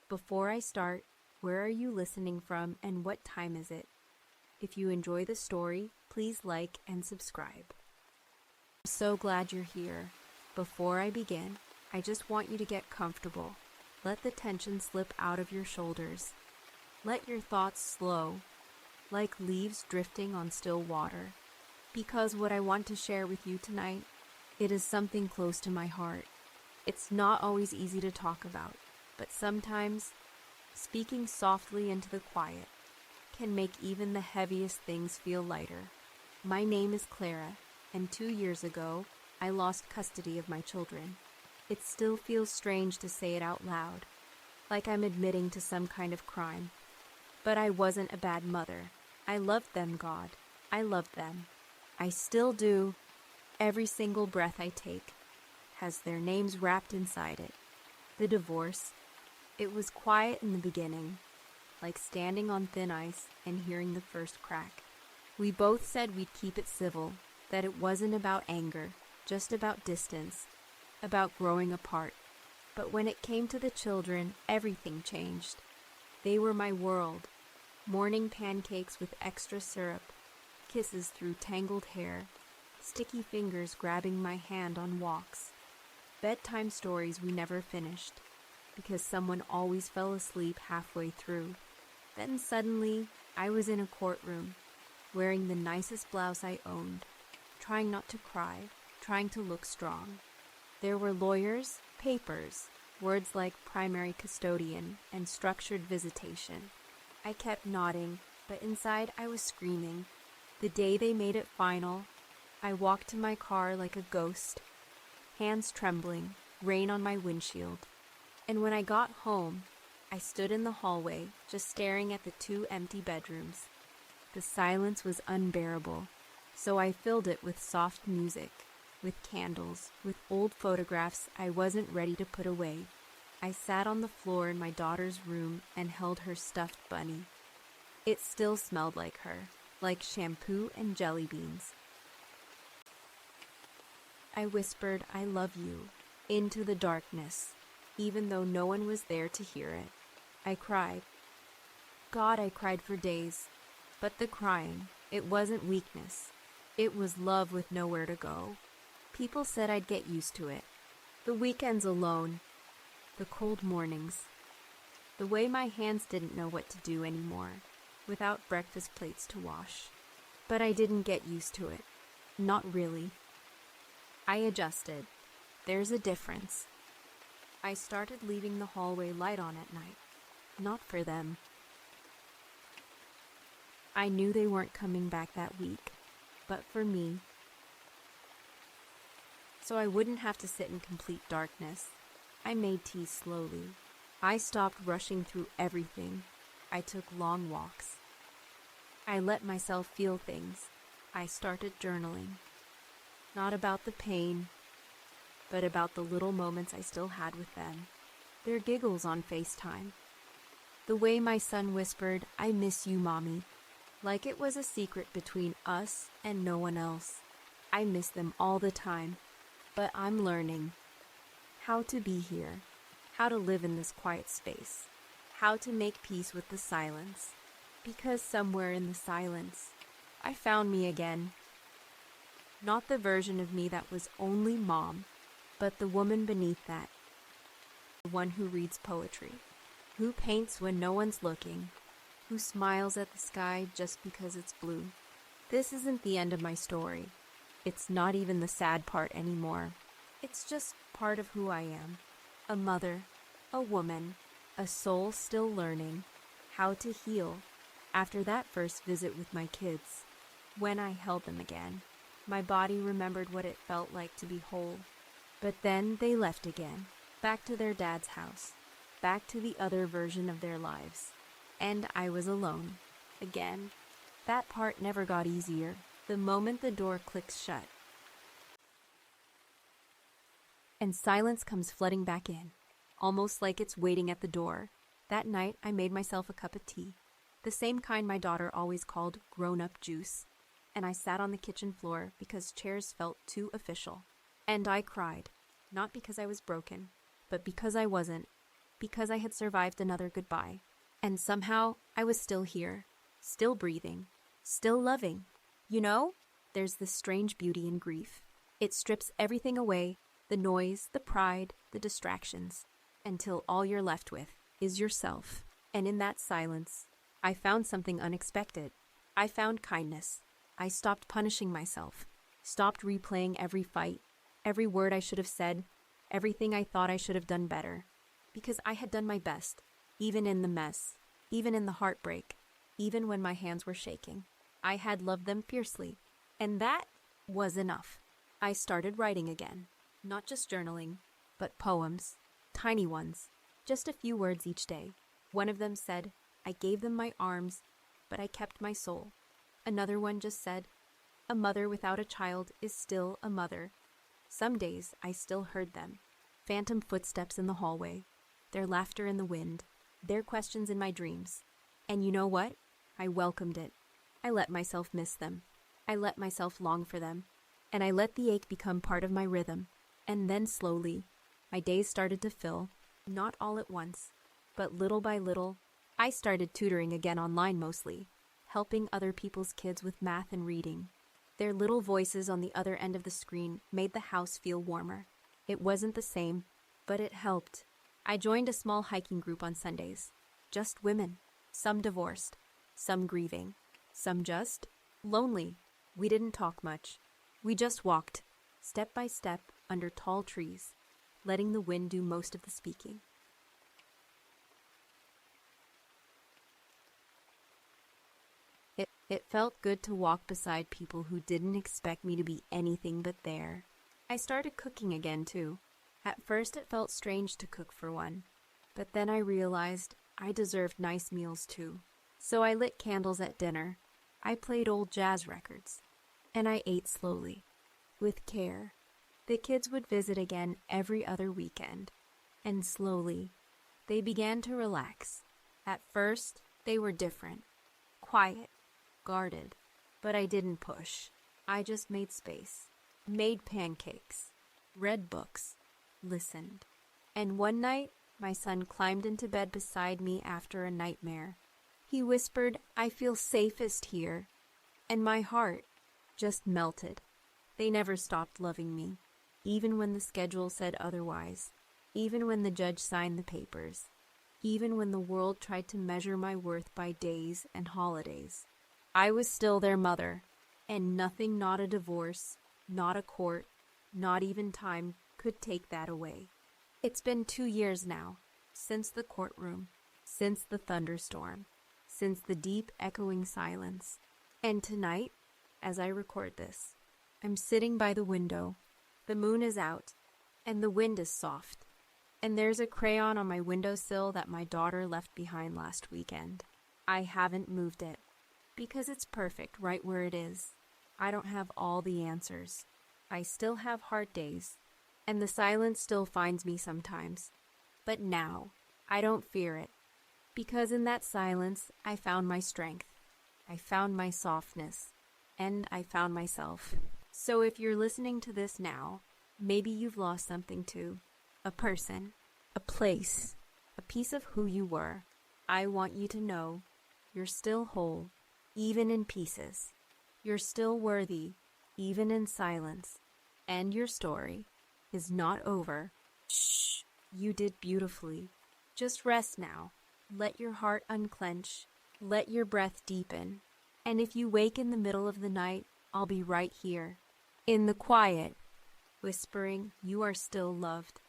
Before I start, where are you listening from and what time is it? If you enjoy the story, please like and subscribe. I'm so glad you're here. Before I begin, I just want you to get comfortable. Let the tension slip out of your shoulders. Let your thoughts slow, like leaves drifting on still water. Because what I want to share with you tonight, it is something close to my heart. It's not always easy to talk about, but sometimes speaking softly into the quiet can make even the heaviest things feel lighter. My name is Clara, and 2 years ago, I lost custody of my children. It still feels strange to say it out loud, like I'm admitting to some kind of crime. But I wasn't a bad mother. I loved them, God. I loved them. I still do. Every single breath I take has their names wrapped inside it. The divorce. It was quiet in the beginning, like standing on thin ice and hearing the first crack. We both said we'd keep it civil, that it wasn't about anger, just about distance, about growing apart. But when it came to the children, everything changed. They were my world. Morning pancakes with extra syrup, kisses through tangled hair, sticky fingers grabbing my hand on walks. Bedtime stories we never finished, because someone always fell asleep halfway through. Then suddenly, I was in a courtroom, wearing the nicest blouse I owned, trying not to cry, trying to look strong. There were lawyers, papers, words like primary custodian and structured visitation. I kept nodding, but inside I was screaming. The day they made it final, I walked to my car like a ghost, hands trembling, rain on my windshield. And when I got home, I stood in the hallway, just staring at the 2 empty bedrooms. The silence was unbearable, so I filled it with soft music, with candles, with old photographs I wasn't ready to put away. I sat on the floor in my daughter's room and held her stuffed bunny. It still smelled like her, like shampoo and jelly beans. I whispered, "I love you," into the darkness, even though no one was there to hear it. I cried. God, I cried for days. But the crying, it wasn't weakness. It was love with nowhere to go. People said I'd get used to it. The weekends alone, the cold mornings, the way my hands didn't know what to do anymore, without breakfast plates to wash. But I didn't get used to it. Not really. I adjusted. There's a difference. I started leaving the hallway light on at night. Not for them. I knew they weren't coming back that week, but for me. So I wouldn't have to sit in complete darkness. I made tea slowly. I stopped rushing through everything. I took long walks. I let myself feel things. I started journaling. Not about the pain, but about the little moments I still had with them. Their giggles on FaceTime. The way my son whispered, "I miss you, Mommy," like it was a secret between us and no one else. I miss them all the time, but I'm learning how to be here, how to live in this quiet space, how to make peace with the silence. Because somewhere in the silence, I found me again. Not the version of me that was only mom, but the woman beneath that. The one who reads poetry, who paints when no one's looking, who smiles at the sky just because it's blue. This isn't the end of my story. It's not even the sad part anymore. It's just part of who I am. A mother, a woman, a soul still learning how to heal after that first visit with my kids. When I held them again, my body remembered what it felt like to be whole. But then they left again, back to their dad's house, back to the other version of their lives. And I was alone. Again. That part never got easier. The moment the door clicks shut, and silence comes flooding back in, almost like it's waiting at the door. That night, I made myself a cup of tea, the same kind my daughter always called grown-up juice, and I sat on the kitchen floor because chairs felt too official. And I cried, not because I was broken, but because I wasn't. because I had survived another goodbye. And somehow I was still here, still breathing, still loving. You know, there's this strange beauty in grief. It strips everything away, the noise, the pride, the distractions, until all you're left with is yourself. And in that silence, I found something unexpected. I found kindness. I stopped punishing myself, stopped replaying every fight, every word I should have said, everything I thought I should have done better. Because I had done my best, even in the mess, even in the heartbreak, even when my hands were shaking. I had loved them fiercely, and that was enough. I started writing again, not just journaling, but poems, tiny ones, just a few words each day. One of them said, I gave them my arms, but I kept my soul. Another one just said, a mother without a child is still a mother. Some days I still heard them, phantom footsteps in the hallway, their laughter in the wind, their questions in my dreams. And you know what? I welcomed it. I let myself miss them. I let myself long for them. And I let the ache become part of my rhythm. And then slowly, my days started to fill, not all at once, but little by little. I started tutoring again online mostly, helping other people's kids with math and reading. Their little voices on the other end of the screen made the house feel warmer. It wasn't the same, but it helped. I joined a small hiking group on Sundays. Just women, some divorced, some grieving, some just lonely. We didn't talk much. We just walked, step by step, under tall trees, letting the wind do most of the speaking. It felt good to walk beside people who didn't expect me to be anything but there. I started cooking again, too. At first it felt strange to cook for one, but then I realized I deserved nice meals too. So I lit candles at dinner. I played old jazz records, and I ate slowly, with care. The kids would visit again every other weekend, and slowly, they began to relax. At first, they were different, quiet, guarded, but I didn't push. I just made space, made pancakes, read books, listened. And one night, my son climbed into bed beside me after a nightmare. He whispered, I feel safest here. And my heart just melted. They never stopped loving me, even when the schedule said otherwise, even when the judge signed the papers, even when the world tried to measure my worth by days and holidays. I was still their mother, and nothing, not a divorce, not a court, not even time, could take that away. It's been 2 years now, since the courtroom, since the thunderstorm, since the deep echoing silence. And tonight, as I record this, I'm sitting by the window. The moon is out, and the wind is soft. And there's a crayon on my windowsill that my daughter left behind last weekend. I haven't moved it, because it's perfect right where it is. I don't have all the answers. I still have hard days, and the silence still finds me sometimes. But now, I don't fear it, because in that silence, I found my strength. I found my softness, and I found myself. So if you're listening to this now, maybe you've lost something too. A person, a place, a piece of who you were. I want you to know you're still whole, even in pieces. You're still worthy, even in silence. And your story is not over. Shh, you did beautifully. Just rest now. Let your heart unclench. Let your breath deepen. And if you wake in the middle of the night, I'll be right here, in the quiet, whispering you are still loved.